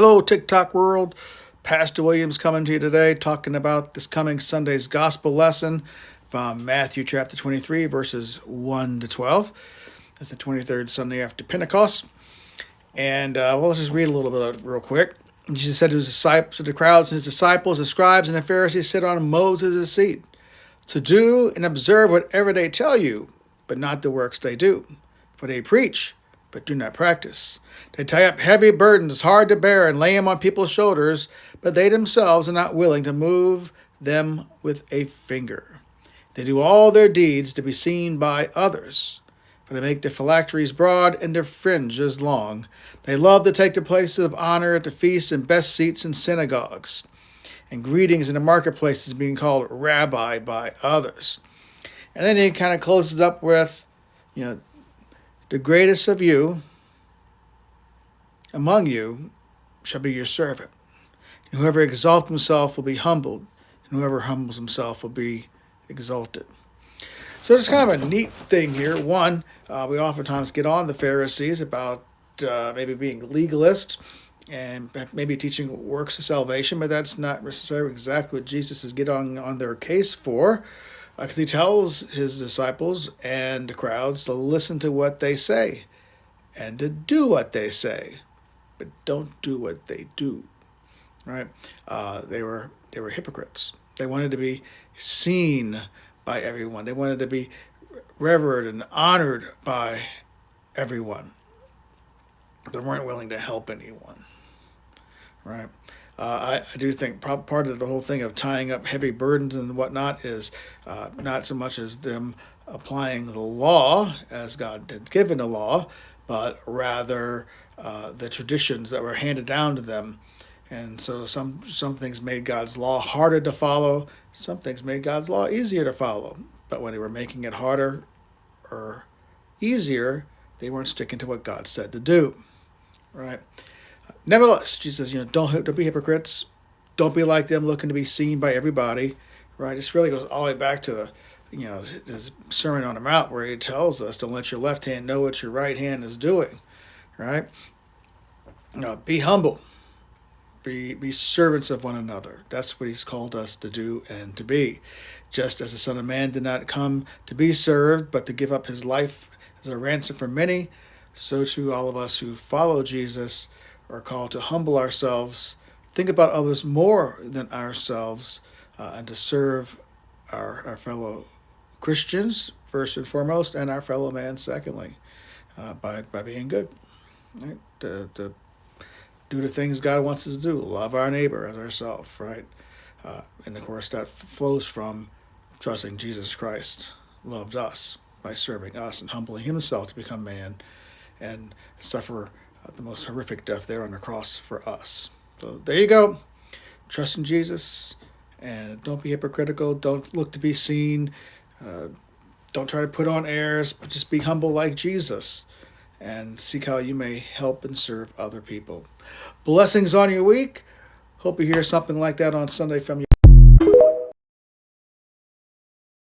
Hello, TikTok world. Pastor Williams coming to you today, talking about this coming Sunday's gospel lesson from Matthew chapter 23, verses 1 to 12. That's the 23rd Sunday after Pentecost. And let's just read a little bit of it real quick. Jesus said to his disciples, to the crowds and his disciples, the scribes and the Pharisees sit on Moses' seat to do and observe whatever they tell you, but not the works they do. For they preach, but do not practice. They tie up heavy burdens hard to bear and lay them on people's shoulders, but they themselves are not willing to move them with a finger. They do all their deeds to be seen by others, for they make their phylacteries broad and their fringes long. They love to take the places of honor at the feasts and best seats in synagogues, and greetings in the marketplaces, being called rabbi by others. And then he kind of closes up with, the greatest of you among you shall be your servant. And whoever exalts himself will be humbled, and whoever humbles himself will be exalted. So it's kind of a neat thing here. One, we oftentimes get on the Pharisees about maybe being legalist and maybe teaching works of salvation, but that's not necessarily exactly what Jesus is getting on their case for. Because he tells his disciples and the crowds to listen to what they say and to do what they say, but don't do what they do. Right? They were hypocrites. They wanted to be seen by everyone. They wanted to be revered and honored by everyone. They weren't willing to help anyone. Right? I do think part of the whole thing of tying up heavy burdens and whatnot is not so much as them applying the law as God had given the law, but rather the traditions that were handed down to them. And so some things made God's law harder to follow. Some things made God's law easier to follow. But when they were making it harder or easier, they weren't sticking to what God said to do. Right? Nevertheless, Jesus says, don't be hypocrites. Don't be like them, looking to be seen by everybody. Right? This really goes all the way back to his Sermon on the Mount, where he tells us, don't let your left hand know what your right hand is doing. Right? Be humble. Be servants of one another. That's what he's called us to do and to be. Just as the Son of Man did not come to be served, but to give up his life as a ransom for many, so too all of us who follow Jesus are called to humble ourselves, think about others more than ourselves, and to serve our fellow Christians, first and foremost, and our fellow man, secondly, by being good. Right? To do the things God wants us to do, love our neighbor as ourselves, right? And of course, that flows from trusting Jesus Christ loved us by serving us and humbling himself to become man and suffer the most horrific death there on the cross for us. So there you go. Trust in Jesus, and don't be hypocritical. Don't look to be seen. Don't try to put on airs, but just be humble like Jesus, and seek how you may help and serve other people. Blessings on your week. Hope you hear something like that on Sunday from you.